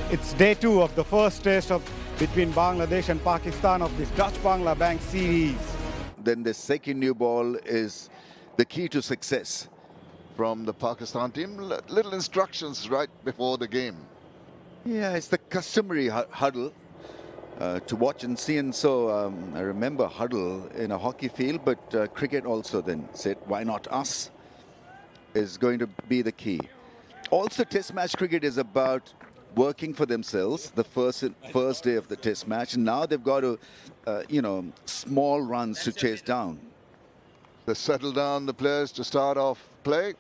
It's day 2 of the first test between Bangladesh and Pakistan of this Dutch-Bangla Bank series. Then the second new ball is the key to success from the Pakistan team. Little instructions right before the game. Yeah, it's the customary huddle to watch and see. And so I remember huddle in a hockey field, but cricket also then said, why not us? Is going to be the key. Also, test match cricket is about working for themselves the first day of the test match, and now they've got to small runs to chase down. They settle down the players to start off play.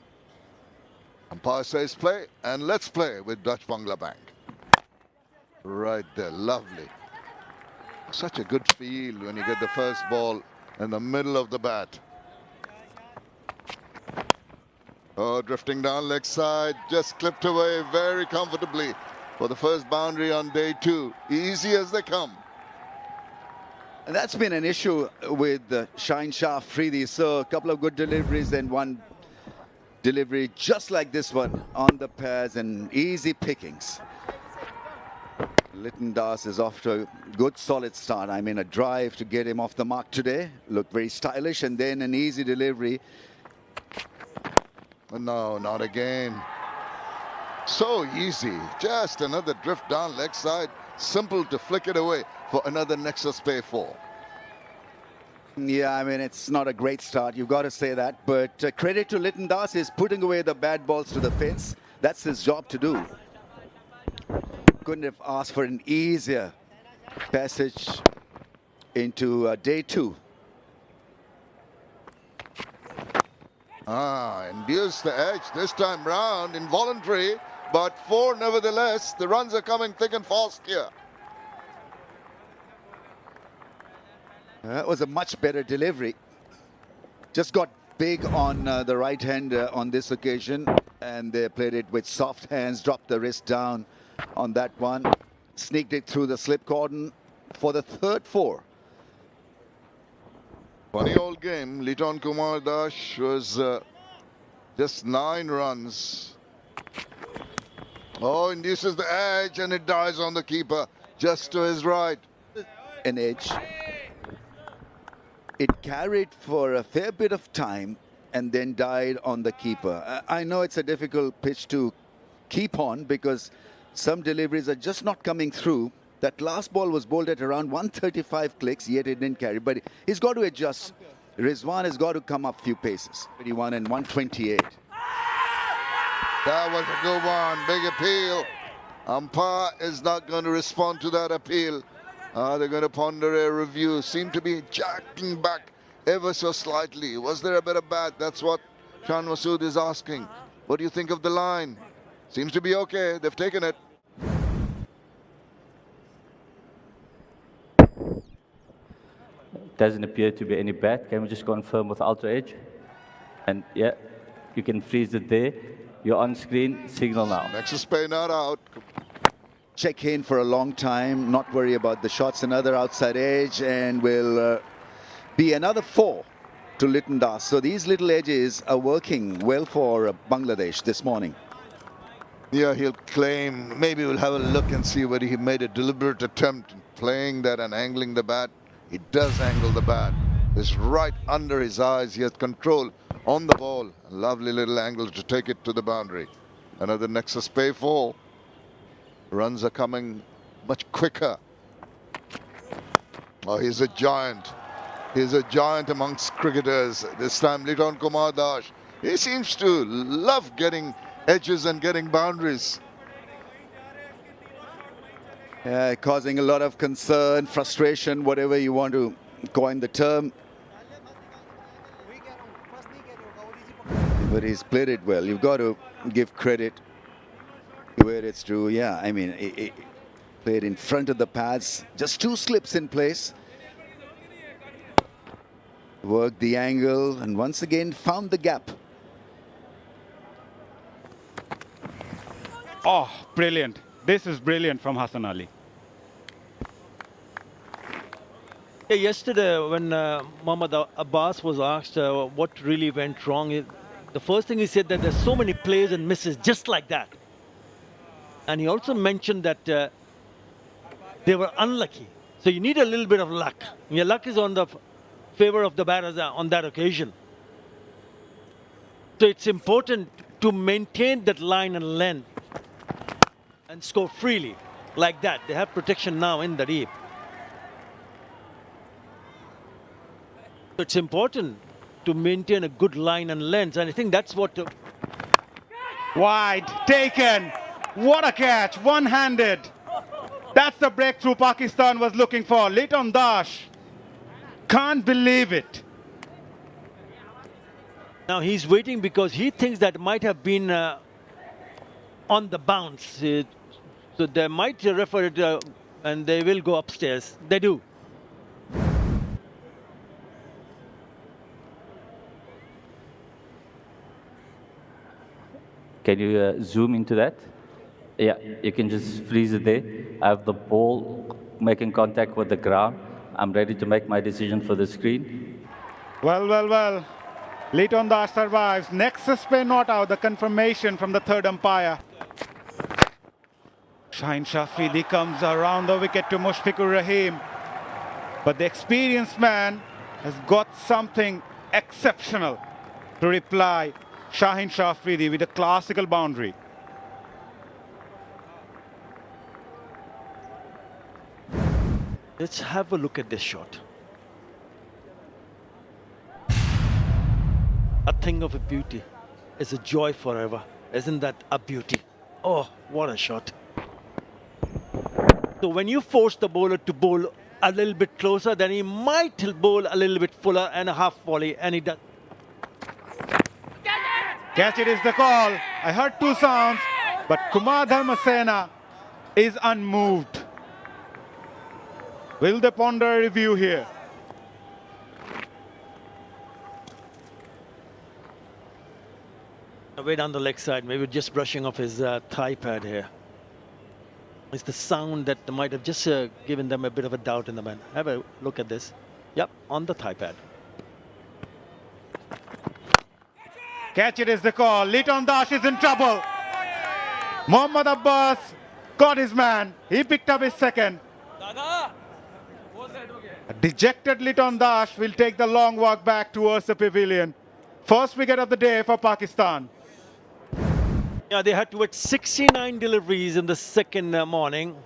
Umpire says play, and let's play with Dutch-Bangla Bank. Right there, lovely. Such a good feel when you get the first ball in the middle of the bat. Oh, drifting down leg side, just clipped away very comfortably for the first boundary on day 2. Easy as they come. And that's been an issue with Shaheen Afridi. So a couple of good deliveries and one delivery just like this one on the pads and easy pickings. Lytton Das is off to a good solid start. I mean, a drive to get him off the mark today. Looked very stylish, and then an easy delivery. No, not again. So easy. Just another drift down leg side. Simple to flick it away for another Nexus Pay 4. Yeah, I mean, it's not a great start. You've got to say that. But credit to Lytton Das is putting away the bad balls to the fence. That's his job to do. Couldn't have asked for an easier passage into day 2. Induced the edge this time round, involuntary, but 4 nevertheless. The runs are coming thick and fast here. That was a much better delivery. Just got big on the right hand on this occasion, and they played it with soft hands, dropped the wrist down on that one, sneaked it through the slip cordon for the third 4. Funny old game. Liton Kumar Dash was just 9 runs. Oh, induces the edge, and it dies on the keeper just to his right. An edge. It carried for a fair bit of time and then died on the keeper. I know it's a difficult pitch to keep on because some deliveries are just not coming through. That last ball was bowled at around 135 clicks, yet it didn't carry. But he's got to adjust. Rizwan has got to come up a few paces. 31 and 128. That was a good one. Big appeal. Umpire is not going to respond to that appeal. They're going to ponder a review. Seem to be jacking back ever so slightly. Was there a bit of bat? That's what Shan Masood is asking. What do you think of the line? Seems to be okay. They've taken it. Doesn't appear to be any bat. Can we just confirm with Ultra Edge? And yeah, you can freeze it there. You're on screen. Signal now. Nexus Pay not out. Check in for a long time. Not worry about the shots. Another outside edge, and will be another 4 to Lytton Das. So these little edges are working well for Bangladesh this morning. Yeah, he'll claim. Maybe we'll have a look and see whether he made a deliberate attempt in playing that and angling the bat. He does angle the bat. It's right under his eyes. He has control on the ball. A lovely little angle to take it to the boundary. Another Nexus Pay 4. Runs are coming much quicker. Oh, he's a giant. He's a giant amongst cricketers. This time, Liton Kumar Dash. He seems to love getting edges and getting boundaries. Causing a lot of concern, frustration, whatever you want to coin the term. But he's played it well. You've got to give credit where it's due. Yeah, I mean, he played in front of the pads. Just 2 slips in place. Worked the angle and once again found the gap. Oh, brilliant. This is brilliant from Hassan Ali. Yeah, yesterday when Mohammad Abbas was asked what really went wrong, the first thing he said that there's so many plays and misses just like that. And he also mentioned that they were unlucky. So you need a little bit of luck. Your luck is on the favor of the batters on that occasion. So it's important to maintain that line and length and score freely like that. They have protection now in the deep. So it's important to maintain a good line and length, and I think that's what... Wide, taken. What a catch, one-handed. That's the breakthrough Pakistan was looking for. Liton Das. Can't believe it. Now he's waiting because he thinks that might have been on the bounce. So they might refer it and they will go upstairs. They do. Can you zoom into that? Yeah, you can just freeze it there. I have the ball making contact with the ground. I'm ready to make my decision for the screen. Well, well, well. Liton Das survives. Next spin not out. The confirmation from the third umpire. Shaheen Shah Afridi comes around the wicket to Mushfiqur Rahim. But the experienced man has got something exceptional to reply. Shaheen Shah Afridi with a classical boundary. Let's have a look at this shot. A thing of a beauty. It's a joy forever. Isn't that a beauty? Oh, what a shot. So when you force the bowler to bowl a little bit closer, then he might bowl a little bit fuller and a half volley, and he does. Catch it is the call. I heard two sounds, but Kumar Dharmasena is unmoved. Will they ponder a review here? Way down the leg side, maybe just brushing off his thigh pad here. It's the sound that might have just given them a bit of a doubt in the mind. Have a look at this. Yep, on the thigh pad. Catch it is the call. Liton Das is in trouble. Mohammad Abbas got his man. He picked up his second. A dejected Liton Das will take the long walk back towards the pavilion. First wicket of the day for Pakistan. Yeah, they had to wait 69 deliveries in the second morning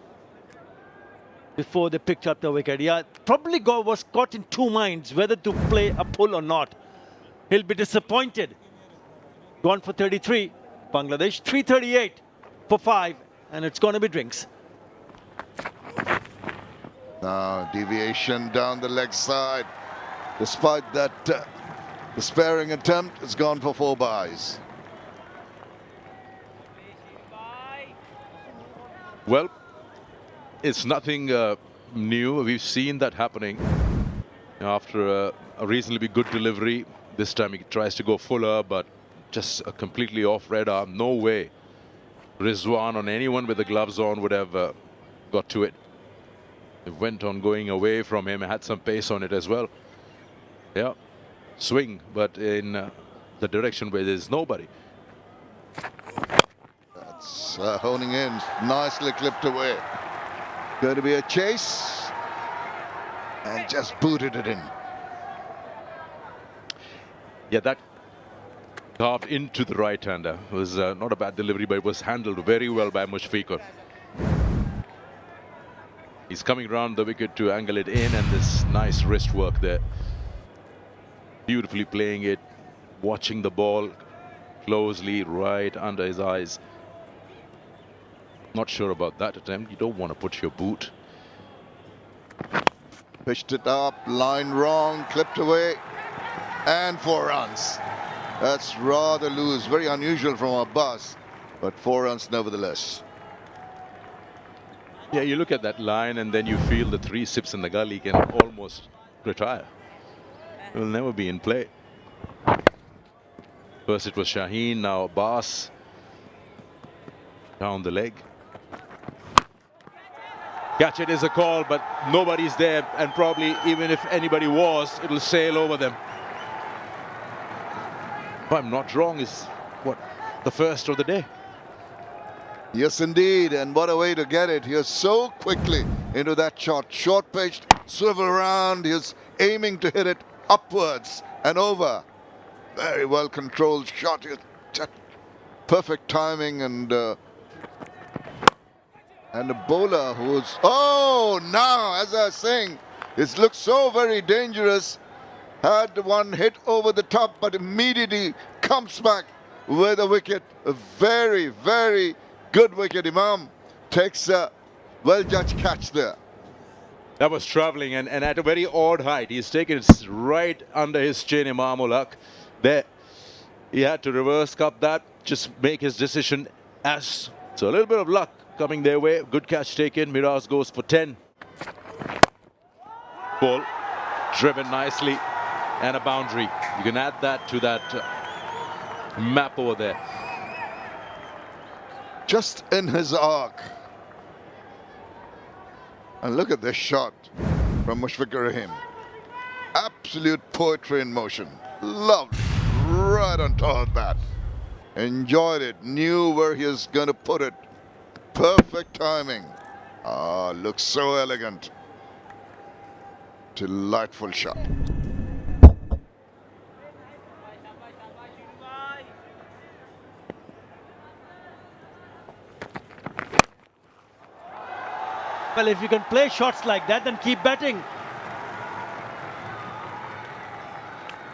before they picked up the wicket. Yeah, probably was caught in two minds whether to play a pull or not. He'll be disappointed. Gone for 33. Bangladesh 338 for 5, and it's going to be drinks. Now deviation down the leg side. Despite that despairing attempt, it's gone for 4 byes. Well, it's nothing new. We've seen that happening. After a reasonably good delivery, this time he tries to go fuller, but just a completely off radar. No way Rizwan on anyone with the gloves on would have got to it. It went on going away from him, had some pace on it as well. Yeah, swing, but in the direction where there's nobody. That's honing in, nicely clipped away. Going to be a chase, and just booted it in. Yeah, that carved into the right-hander. It was not a bad delivery, but it was handled very well by Mushfiqur. He's coming around the wicket to angle it in, and this nice wrist work there. Beautifully playing it, watching the ball closely, right under his eyes. Not sure about that attempt. You don't want to put your boot. Pitched it up, line wrong, clipped away, and 4 runs. That's rather loose, very unusual from Abbas, but 4 runs nevertheless. Yeah, you look at that line and then you feel the 3 sips in the gully can almost retire. It will never be in play. First it was Shaheen, now Abbas. Down the leg. Catch it is a call, but nobody's there, and probably even if anybody was, it'll sail over them. If I'm not wrong, is what, the first of the day? Yes, indeed. And what a way to get it. He's so quickly into that shot. Short pitched, swivel around. He's aiming to hit it upwards and over. Very well controlled shot. Just perfect timing and the bowler who's... Oh, now, as I was saying, it looks so very dangerous. Had one hit over the top, but immediately comes back with a wicket. A very, very good wicket. Imam takes a well-judged catch there. That was travelling and at a very odd height. He's taken it right under his chin, Imam-ul-Haq. There, he had to reverse cup that, just make his decision as. So a little bit of luck coming their way. Good catch taken. Miraz goes for 10. Ball driven nicely and a boundary. You can add that to that map over there. Just in his arc. And look at this shot from Mushfiqur Rahim. Absolute poetry in motion. Loved it. Right on top of that. Enjoyed it. Knew where he was going to put it. Perfect timing. Ah, looks so elegant. Delightful shot. Well, if you can play shots like that, then keep batting.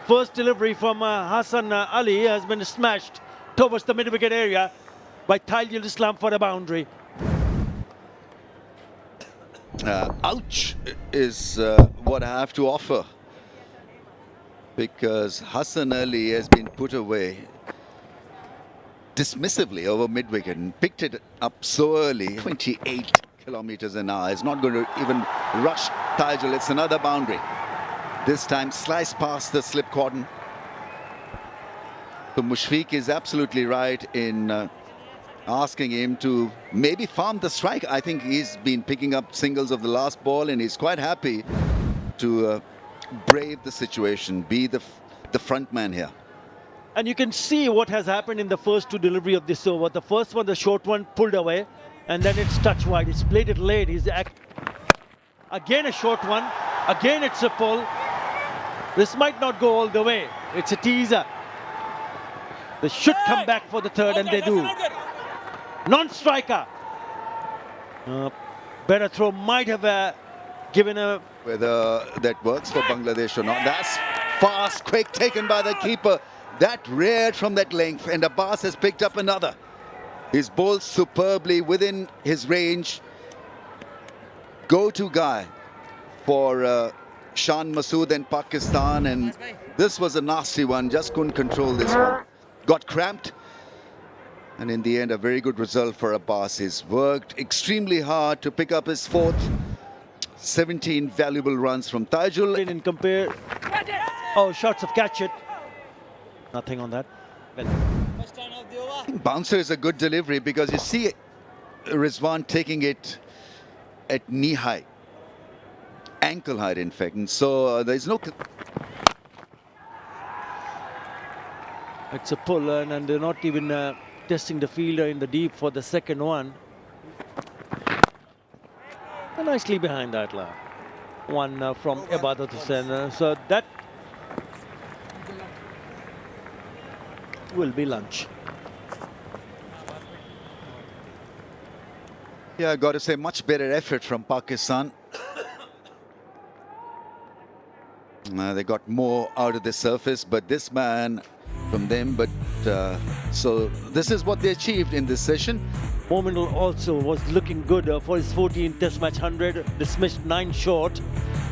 First delivery from Hassan Ali has been smashed towards the mid-wicket area by Taijul Islam for a boundary. Ouch is what I have to offer, because Hassan Ali has been put away dismissively over mid-wicket and picked it up so early. 28 kilometers an hour. It's not going to even rush Taijul. It's another boundary. This time sliced past the slip cordon. So Mushfiq is absolutely right in asking him to maybe farm the strike. I think he's been picking up singles of the last ball and he's quite happy to brave the situation, be the front man here. And you can see what has happened in the first two delivery of this over. The first one, the short one, pulled away, and then it's touched wide. It's played it late. Again a short one. Again it's a pull. This might not go all the way. It's a teaser. They should come back for the third, and they do. Non-striker. Better throw might have given a... Whether that works for Bangladesh or not. That's fast, quick, taken by the keeper. That reared from that length, and Abbas has picked up another. He's bowled superbly within his range. Go-to guy for Shan Masood and Pakistan, and this was a nasty one. Just couldn't control this one. Got cramped, and in the end, a very good result for Abbas. He's worked extremely hard to pick up his fourth. 17 valuable runs from Taijul. In compare... Oh, shots of catch it. Nothing on that. Well. I think bouncer is a good delivery, because you see Rizwan taking it at knee height, ankle height in fact, and so there's no... It's a pull, and they're not even testing the fielder in the deep for the second one. And nicely behind that one from Ibadat Hussain. So that will be lunch. Yeah, I got to say, much better effort from Pakistan. They got more out of the surface, but this man from them. But so this is what they achieved in this session. Mominul also was looking good for his 14th Test match 100, dismissed 9 short.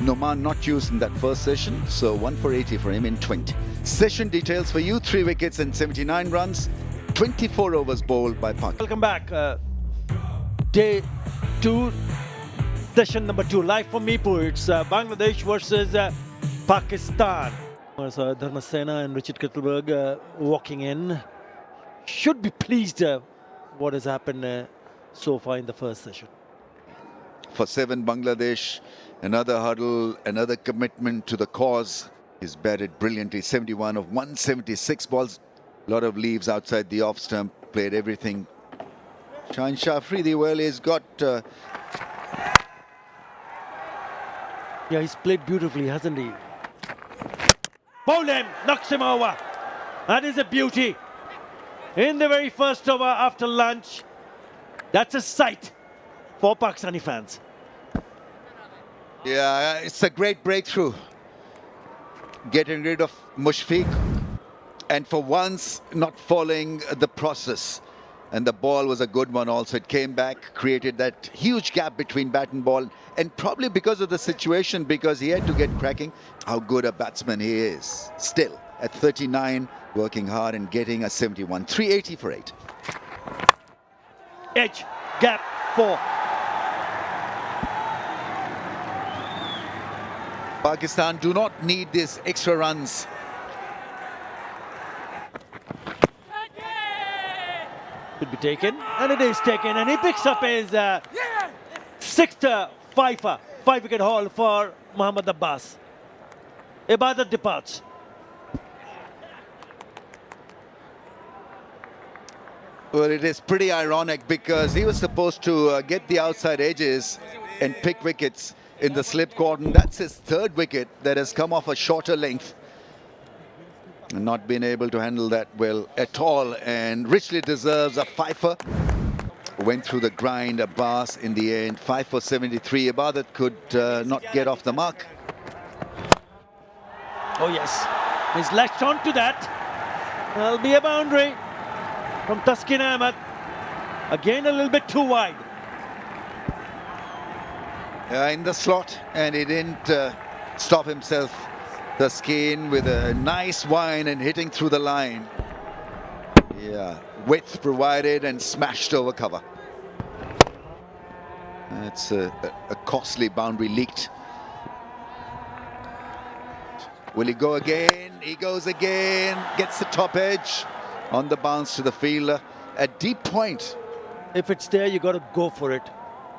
Noman not used in that first session, so 1 for 80 for him in 20. Session details for you: 3 wickets and 79 runs, 24 overs bowled by Pakistan. Welcome back. Day 2, session number 2, live from Meepur. It's Bangladesh versus Pakistan. So Dharmasena and Richard Kittelberg walking in. Should be pleased what has happened so far in the first session. For 7, Bangladesh, another hurdle, another commitment to the cause. He's batted brilliantly, 71 of 176 balls. A lot of leaves outside the off stump, played everything Shaheen Shah has got... Yeah, he's played beautifully, hasn't he? Bowled him, knocks him over. That is a beauty. In the very first over after lunch. That's a sight for Pakistani fans. Yeah, it's a great breakthrough. Getting rid of Mushfiq. And for once, not following the process. And the ball was a good one also. It came back, created that huge gap between bat and ball. And probably because of the situation, because he had to get cracking, how good a batsman he is. Still, at 39, working hard and getting a 71. 380 for 8. Edge, gap, 4. Pakistan do not need these extra runs. Could be taken, and it is taken, and he picks up his 6th fifer, 5-wicket haul for Mohammad Abbas. Ibadat departs. Well, it is pretty ironic because he was supposed to get the outside edges and pick wickets in the slip cordon. That's his 3rd wicket that has come off a shorter length. Not been able to handle that well at all, and richly deserves a fifer. Went through the grind, Abbas in the end. 5 for 73. Ibadat could not get off the mark. Oh yes, he's latched on to that. There'll be a boundary from Taskin Ahmed. Again a little bit too wide. In the slot, and he didn't stop himself. Taskin with a nice wind and hitting through the line. Yeah, width provided and smashed over cover. That's a costly boundary leaked. Will he go again? He goes again, gets the top edge on the bounce to the fielder. A deep point. If it's there, you got to go for it.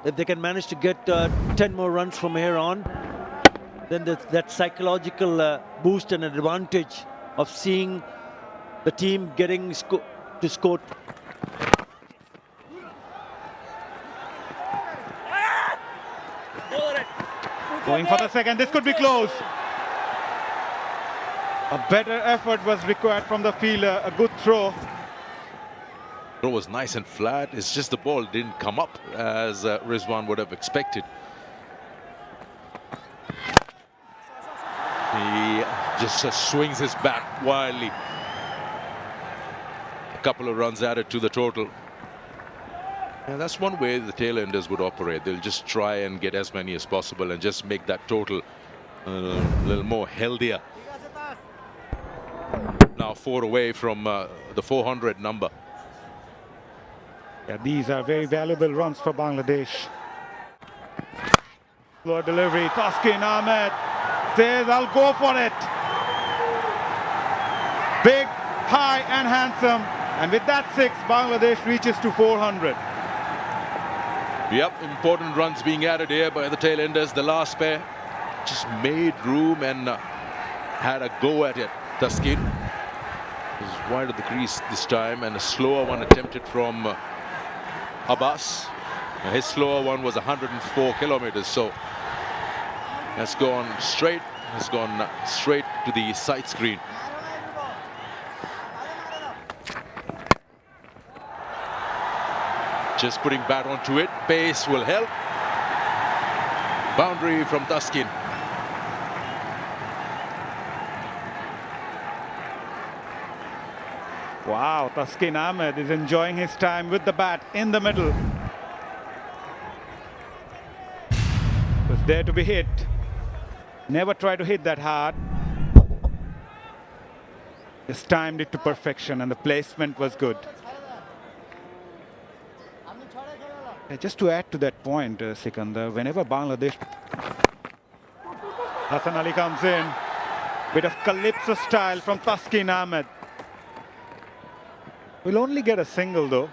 If they can manage to get 10 more runs from here on, then that psychological boost and advantage of seeing the team getting to score. Going for the second, this could be close. A better effort was required from the fielder, a good throw. Throw was nice and flat. It's just the ball didn't come up as Rizwan would have expected. He just swings his bat wildly. A couple of runs added to the total. And that's one way the tail enders would operate. They'll just try and get as many as possible and just make that total a little more healthier. Now 4 away from the 400 number. Yeah, these are very valuable runs for Bangladesh. Slow delivery, Taskin Ahmed says, I'll go for it. Big, high and handsome. And with that 6, Bangladesh reaches to 400. Yep, important runs being added here by the tail enders. The last pair just made room and had a go at it. Taskin was wide of the crease this time, and a slower one attempted from Abbas. His slower one was 104 kilometers, so has gone straight. Has gone straight to the side screen. Just putting bat onto it. Pace will help. Boundary from Taskin. Wow, Taskin Ahmed is enjoying his time with the bat in the middle. Was there to be hit. Never try to hit that hard. Just timed it to perfection and the placement was good. Just to add to that point, Sikandar, whenever Bangladesh... Hassan Ali comes in. Bit of calypso style from Taskin Ahmed. We'll only get a single though.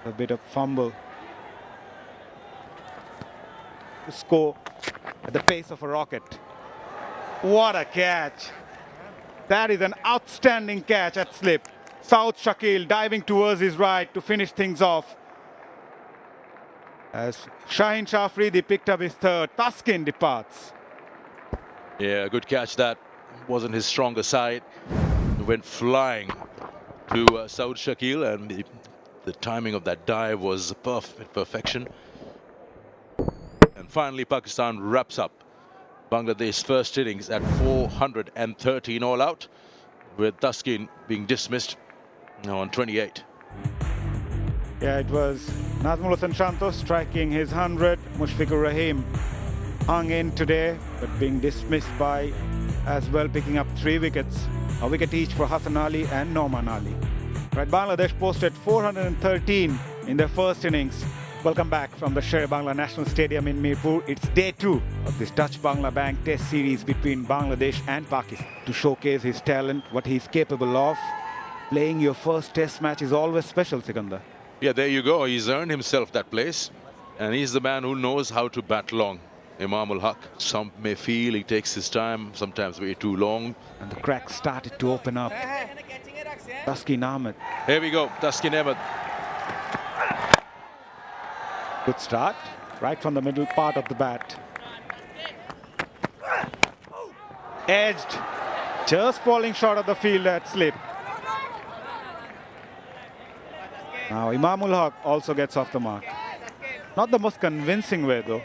A bit of fumble. To score at the pace of a rocket. What a catch. That is an outstanding catch at slip. 𝗬𝗪𝗂𝗃𝗃 diving towards his right to finish things off. As 𝗫𝗫𝗂𝗃𝗃 Thaskin departs. Yeah, good catch. That wasn't his stronger side. Went flying to 𝗬𝗪𝗂𝗃𝗃, and the timing of that dive was perfection. And finally, Pakistan wraps up Bangladesh's first innings at 413 all out, with Thaskin being dismissed on 28. Yeah, it was Nazmul Hasan Shantos striking his 100. Mushfiqur Rahim hung in today, but being dismissed by as well, picking up 3 wickets. A wicket each for Hasan Ali and Nouman Ali. Right, Bangladesh posted 413 in their first innings. Welcome back from the Sher-e-Bangla National Stadium in Mirpur. It's day 2 of this Dutch-Bangla Bank Test series between Bangladesh and Pakistan. To showcase his talent, what he's capable of, playing your first Test match is always special, Sikandar. Yeah, there you go. He's earned himself that place, and he's the man who knows how to bat long. Imam-ul-Haq. Some may feel he takes his time, sometimes way too long. And the cracks started to open up. Thaskin Ahmed. Here we go, Thaskin Ahmed. Good start, right from the middle part of the bat. Edged, just falling short of the field at slip. Now Imam-ul-Haq also gets off the mark. Not the most convincing way though.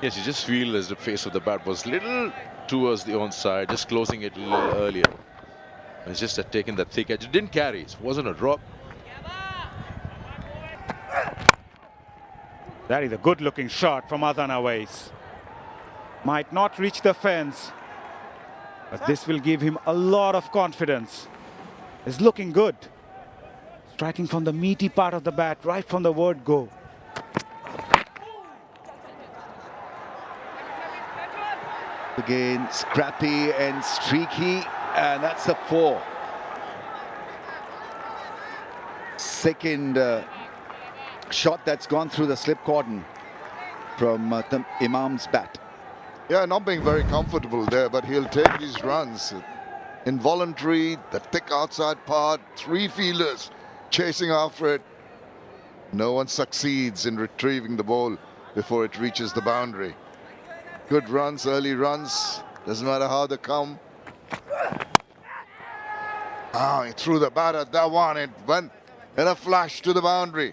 Yes, you just feel as the face of the bat was little towards the onside, just closing it a little earlier. It's just that taking that thick edge. It didn't carry, it wasn't a drop. That is a good looking shot from Azan Awais. Might not reach the fence, but this will give him a lot of confidence. It's looking good. Striking from the meaty part of the bat, right from the word go. Again, scrappy and streaky, and that's the 4. Second shot that's gone through the slip cordon from Imam's bat. Yeah, not being very comfortable there, but he'll take his runs. Involuntary, the thick outside part, 3 fielders chasing after it. No one succeeds in retrieving the ball before it reaches the boundary. Good runs, early runs, doesn't matter how they come. He threw the bat at that one. It went in a flash to the boundary.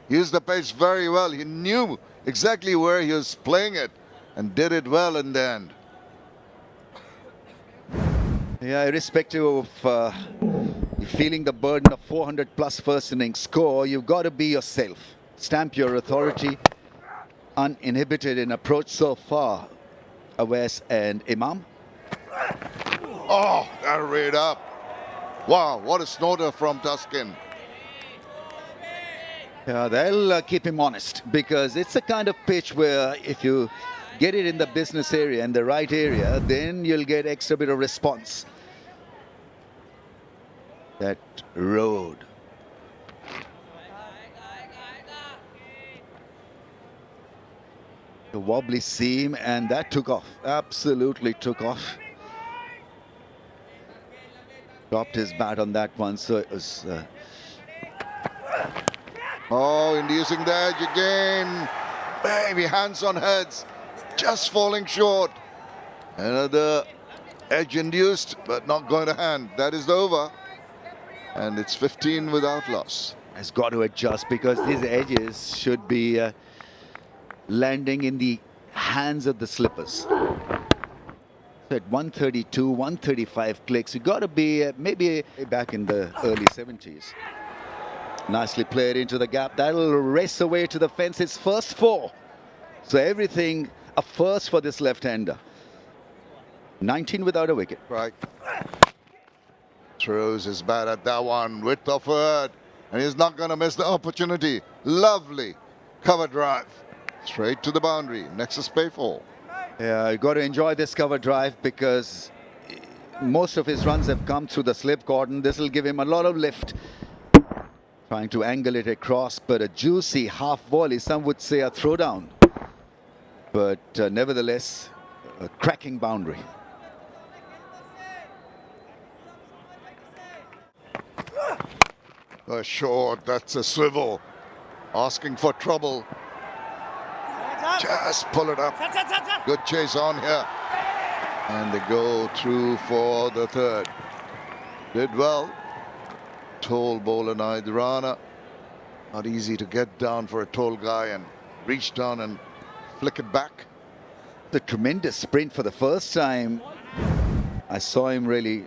Used the pace very well. He knew exactly where he was playing it and did it well in the end. Yeah, irrespective of feeling the burden of 400 plus first innings score, you've got to be yourself. Stamp your authority, uninhibited in approach so far. Awais and Imam. Oh, that read up. Wow, what a snorter from Thaskin. Yeah, they'll keep him honest, because it's the kind of pitch where if you get it in the business area, in the right area, then you'll get extra bit of response. That road. The wobbly seam, and that took off. Absolutely took off. Dropped his bat on that one, so it was... Oh, inducing the edge again. Maybe hands on heads. Just falling short. Another edge induced, but not going to hand. That is over. And it's 15 without loss. Has got to adjust, because these edges should be landing in the hands of the slippers. So at 132, 135 clicks, you got to be maybe back in the early 70s. Nicely played into the gap. That'll race away to the fence. It's first 4. So everything a first for this left-hander. 19 without a wicket. Right. Throws his bat at that one. Width of it. And he's not going to miss the opportunity. Lovely cover drive. Straight to the boundary. Nexus pay 4. Yeah, you got to enjoy this cover drive, because most of his runs have come through the slip cordon. This will give him a lot of lift. Trying to angle it across, but a juicy half volley. Some would say a throwdown. But nevertheless, a cracking boundary. A short, that's a swivel. Asking for trouble. Just pull it up. Good chase on here. And they go through for the third. Did well. Tall bowler Naidrana. Not easy to get down for a tall guy and reach down and flick it back. The tremendous sprint for the first time. I saw him really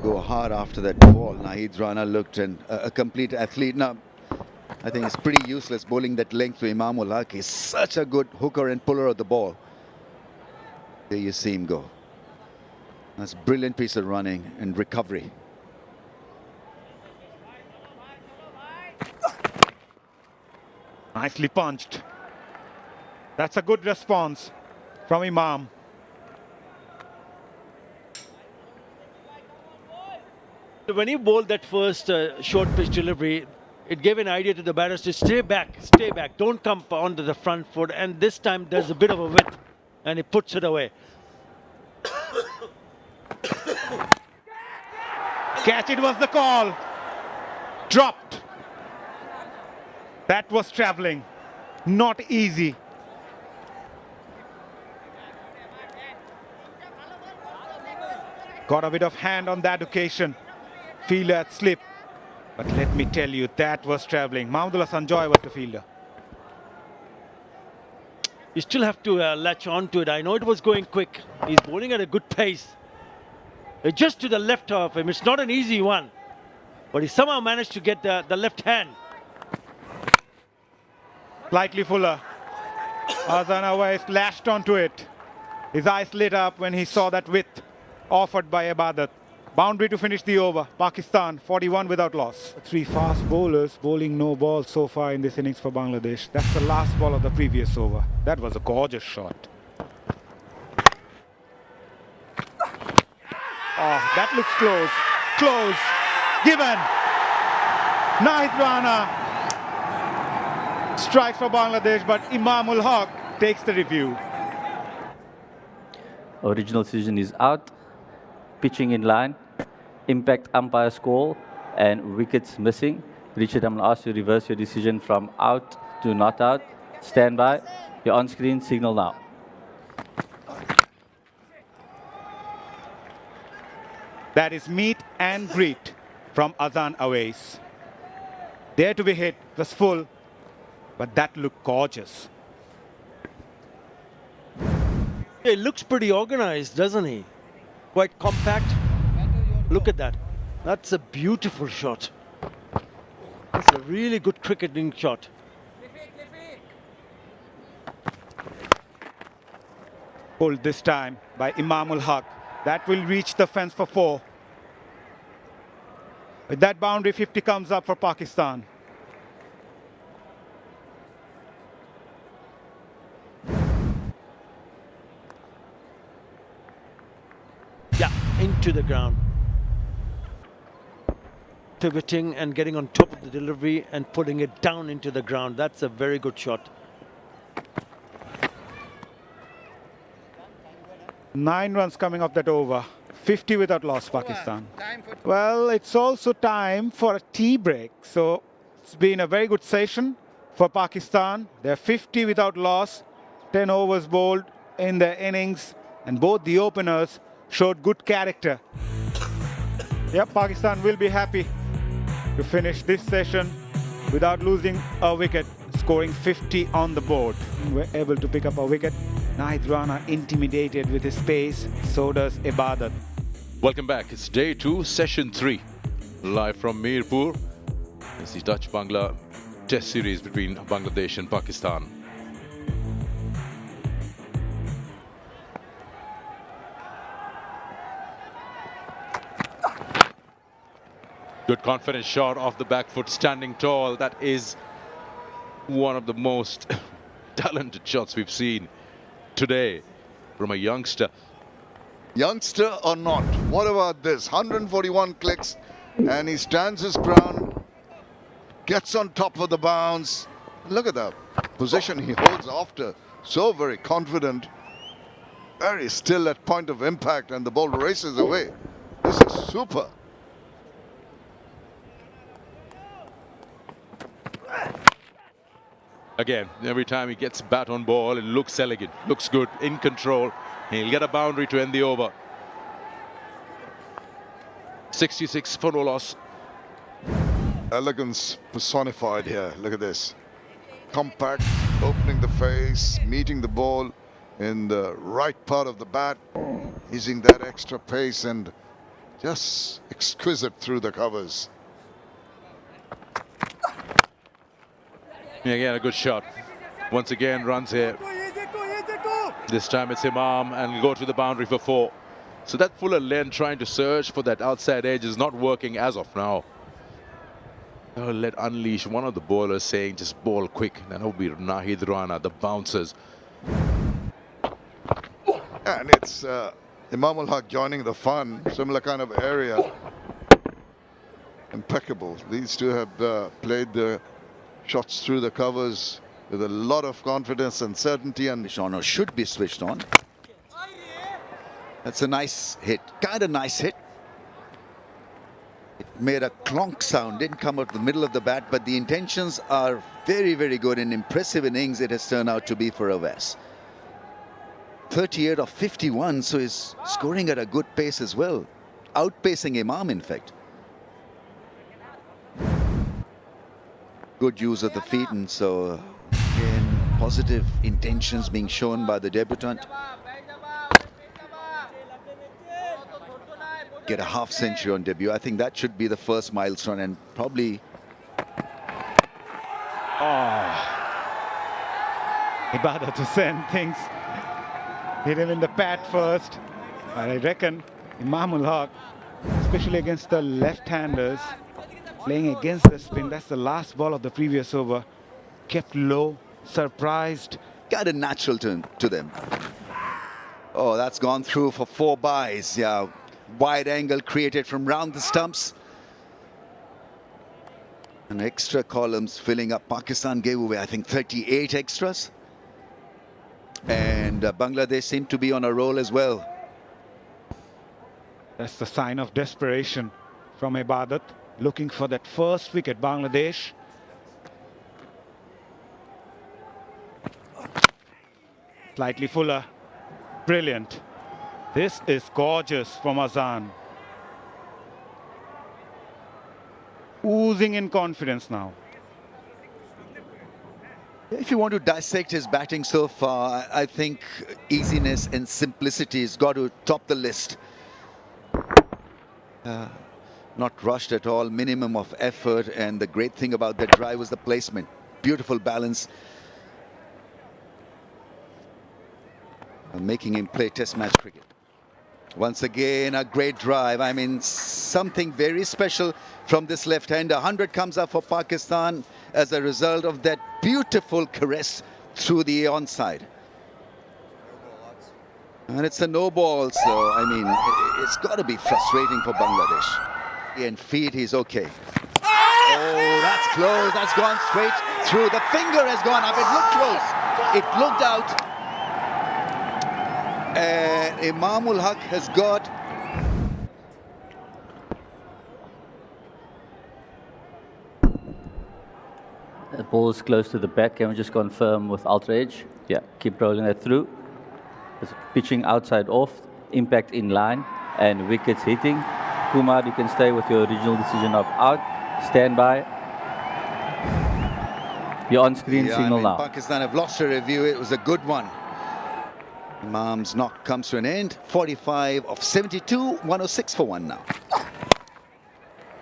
go hard after that ball. Naidrana looked a complete athlete. Now, I think it's pretty useless bowling that length to 𝗵𝗺𝗃𝗍. He's such a good hooker and puller of the ball. There you see him go. That's a brilliant piece of running and recovery. Nicely punched. That's a good response from Imam. When he bowled that first short pitch delivery, it gave an idea to the batters to stay back, don't come onto the front foot. And this time there's a bit of a width and he puts it away. Catch it was the call. Dropped. That was traveling. Not easy. Got a bit of hand on that occasion. Fielder had slipped. But let me tell you, that was traveling. Mahmudullah Sanjoy was the fielder. You still have to latch on to it. I know it was going quick. He's bowling at a good pace. Just to the left of him. It's not an easy one. But he somehow managed to get the left hand. Slightly fuller. Azan Awais lashed onto it. His eyes lit up when he saw that width offered by Ibadat. Boundary to finish the over. Pakistan 41 without loss. Three fast bowlers bowling no ball so far in this innings for Bangladesh. That's the last ball of the previous over. That was a gorgeous shot. Oh, that looks close. Close. Given. Naidrana strikes for Bangladesh, but 𝗵𝗺𝗃𝗃 takes the review. Original decision is out. Pitching in line. Impact umpire score and wickets missing. Richard, I'm going to ask you to reverse your decision from out to not out. Stand by. Your on-screen signal now. That is meet and greet from Azan Awais. There to be hit was full, but that looked gorgeous. It looks pretty organized, doesn't he? Quite compact. Look at that. That's a beautiful shot. That's a really good cricketing shot. Pulled this time by 𝗵𝗺𝗃𝗃. That will reach the fence for 4. With that boundary, 50 comes up for Pakistan. Yeah, into the ground. Pivoting and getting on top of the delivery and putting it down into the ground. That's a very good shot. 9 runs coming off that over. 50 without loss, Pakistan. Well, it's also time for a tea break. So it's been a very good session for Pakistan. They're 50 without loss, 10 overs bowled in their innings, and both the openers showed good character. Yep, Pakistan will be happy to finish this session without losing a wicket, scoring 50 on the board. We're able to pick up a wicket. Naidrana intimidated with his pace, so does Ibadat. Welcome back. It's day 2, session 3. Live from Mirpur. It's the Dutch-Bangla Test series between Bangladesh and Pakistan. Good confident shot off the back foot, standing tall. That is one of the most talented shots we've seen today from a youngster. Youngster or not, what about this? 141 clicks and he stands his ground, gets on top of the bounce. Look at the position he holds after so very confident, very still at point of impact, and the ball races away. This is super. Again, every time he gets bat on ball, it looks elegant, looks good, in control. He'll get a boundary to end the over. 66 for no loss. Elegance personified here. Look at this. Compact, opening the face, meeting the ball in the right part of the bat, using that extra pace and just exquisite through the covers. Yeah, again, a good shot. Once again, runs here. This time it's Imam and go to the boundary for 4. So that fuller length trying to search for that outside edge is not working as of now. I'll let unleash one of the bowlers saying just ball quick. That will be Nahid Rana, the bouncers. And it's Imam Ul Haq joining the fun, similar kind of area. Impeccable. These two have played the shots through the covers with a lot of confidence and certainty, and Or should be switched on. That's a nice hit, kind of nice hit. It made a clonk sound, didn't come out the middle of the bat, but the intentions are very, very good. An impressive innings it has turned out to be for Awais. 38 of 51, so he's scoring at a good pace as well, outpacing Imam in fact. Good use of the feet, and so again, positive intentions being shown by the debutant. Get a half century on debut. I think that should be the first milestone, and probably. Ibadat Hussain thinks hit him in the pad first. And I reckon Imam Ul Haq, especially against the left-handers, playing against the spin, that's the last ball of the previous over, kept low, surprised. Got a natural turn to them. Oh, that's gone through for 4 byes. Yeah, wide angle created from round the stumps. And extra columns filling up. Pakistan gave away, I think, 38 extras. And Bangladesh seemed to be on a roll as well. That's the sign of desperation from Ibadat, looking for that first wicket. Bangladesh. Slightly fuller. Brilliant. This is gorgeous from Azan. Oozing in confidence now. If you want to dissect his batting so far, I think easiness and simplicity has got to top the list. Not rushed at all, minimum of effort, and the great thing about that drive was the placement. Beautiful balance. Making him play Test match cricket. Once again, a great drive. I mean, something very special from this left-hander. 100 comes up for Pakistan as a result of that beautiful caress through the onside. And it's a no ball, so, I mean, it's got to be frustrating for Bangladesh. And feet, he's okay. Oh, that's close. That's gone straight through. The finger has gone up. It looked close. It looked out. And Imam Ul Haq has got the ball is close to the back. Can we just confirm with Ultra Edge? Yeah, keep rolling that through. It's pitching outside off, impact in line, and wickets hitting. Kumar, you can stay with your original decision of out. Stand by. You're on screen signal now. Pakistan have lost a review. It was a good one. Imam's knock comes to an end. 45 of 72, 106 for 1 now.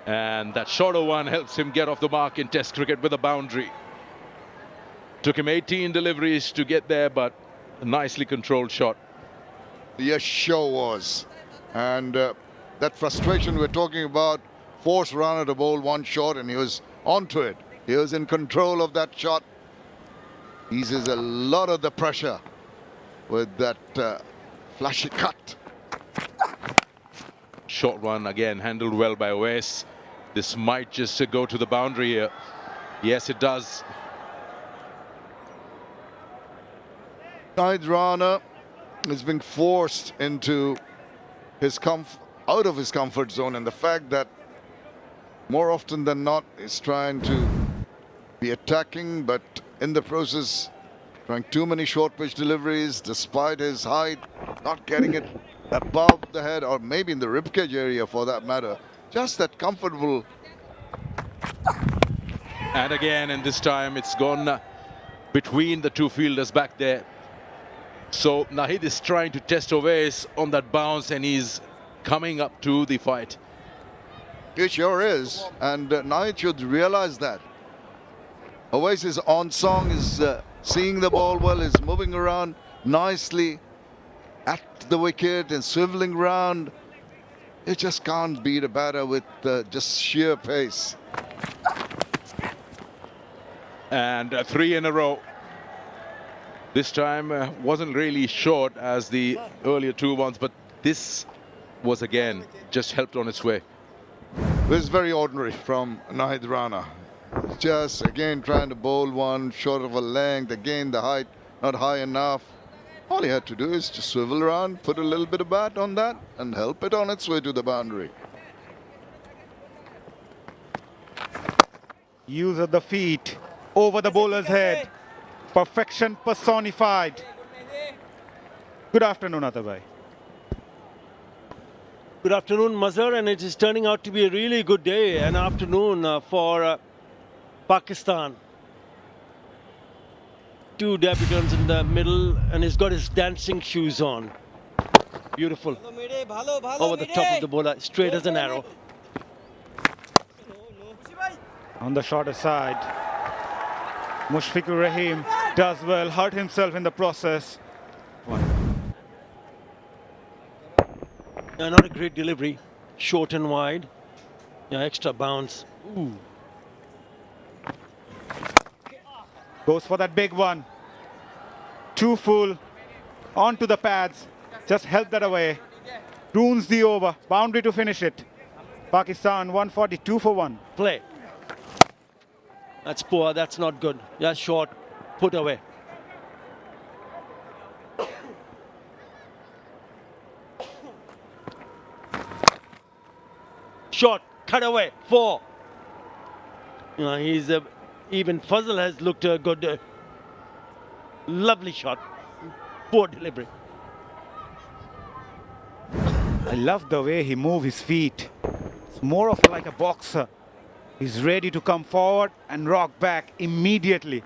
And that shorter one helps him get off the mark in Test cricket with a boundary. Took him 18 deliveries to get there, but a nicely controlled shot. Yes, sure was. And that frustration we're talking about, forced Rana to bowl one shot, and he was onto it. He was in control of that shot. Eases a lot of the pressure with that flashy cut. Short one again, handled well by Awais. This might just go to the boundary here. Yes, it does. Nahid Rana is being forced into his out of his comfort zone, and the fact that more often than not is trying to be attacking, but in the process trying too many short pitch deliveries despite his height, not getting it above the head or maybe in the ribcage area for that matter. Just that comfortable. And again, and this time it's gone between the two fielders back there. So Nahid is trying to test Owais on that bounce, and he's coming up to the fight. He sure is, and Nahid should realize that. Owais is on song, is seeing the ball well, is moving around nicely at the wicket and swiveling around. You just can't beat a batter with just sheer pace. And 3 in a row. This time wasn't really short as the earlier 2 ones, but this was again just helped on its way. This is very ordinary from Nahid Rana. Just again trying to bowl one short of a length, again the height not high enough. All he had to do is just swivel around, put a little bit of bat on that and help it on its way to the boundary. Use of the feet over the bowler's head. Perfection personified. Good afternoon, Atabhai. Good afternoon, Mazhar, and it is turning out to be a really good day and afternoon for Pakistan. 2 debutants in the middle, and he's got his dancing shoes on. Beautiful. Over the top of the bowler, straight as an arrow. On the shorter side, Mushfiqur Rahim does well, hurt himself in the process. Not a great delivery, short and wide. Extra bounce. Ooh. Goes for that big one. 2 full, onto the pads. Just help that away. Ruins the over, boundary to finish it. Pakistan 142 for 1. Play. That's poor, that's not good. Short, put away. Short, cut away, 4. Even Fazal has looked good. Lovely shot. Poor delivery. I love the way he moves his feet. It's more of like a boxer. He's ready to come forward and rock back immediately.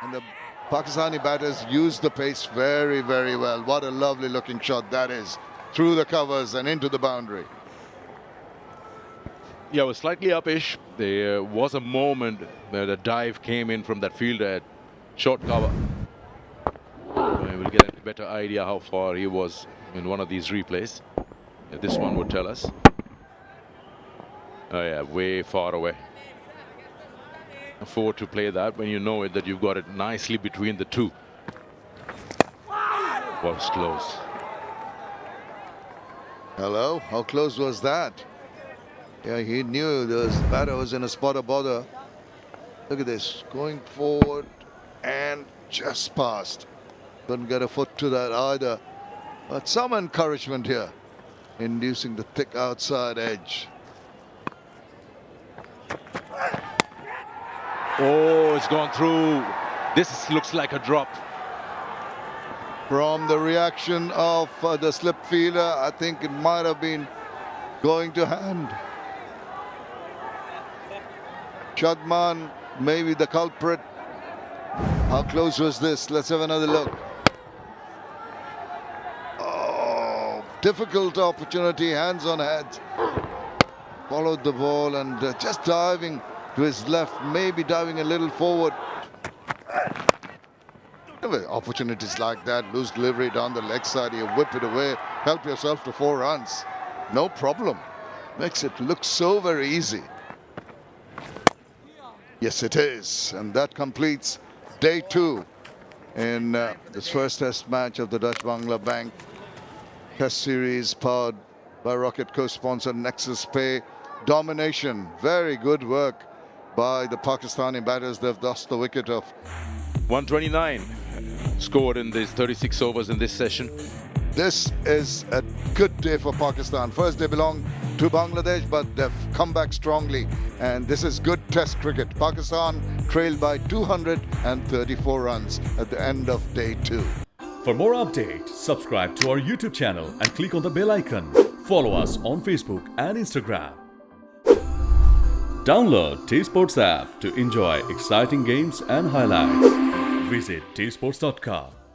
And the Pakistani batters use the pace very, very well. What a lovely looking shot that is. Through the covers and into the boundary. Yeah, it was slightly upish. There was a moment where the dive came in from that fielder at short cover. We'll get a better idea how far he was in one of these replays. This one would tell us. Oh yeah, way far away. Afford to play that when you know it, that you've got it nicely between the two. Was close. Hello, how close was that? Yeah, he knew the batter was in a spot of bother. Look at this, going forward and just past. Couldn't get a foot to that either. But some encouragement here, inducing the thick outside edge. Oh, it's gone through. This looks like a drop. From the reaction of the slip fielder, I think it might have been going to hand. Shadman, maybe the culprit. How close was this? Let's have another look. Oh, difficult opportunity, hands on head. Followed the ball and just diving to his left, maybe diving a little forward. Opportunities like that, loose delivery down the leg side, you whip it away, help yourself to 4 runs. No problem. Makes it look so very easy. Yes, it is. And that completes day 2 in this first test match of the Dutch-Bangla Bank Test Series, powered by Rocket co-sponsor Nexus Pay. Domination. Very good work by the Pakistani batters. They've lost the wicket of 129 scored in these 36 overs in this session. This is a good day for Pakistan. First they belong to Bangladesh, but they've come back strongly. And this is good test cricket. Pakistan trailed by 234 runs at the end of day 2. For more updates, subscribe to our YouTube channel and click on the bell icon. Follow us on Facebook and Instagram. Download 𝗃𝗵𝗴𝗲 app to enjoy exciting games and highlights. Visit 𝗃𝗵𝗴𝗲.com.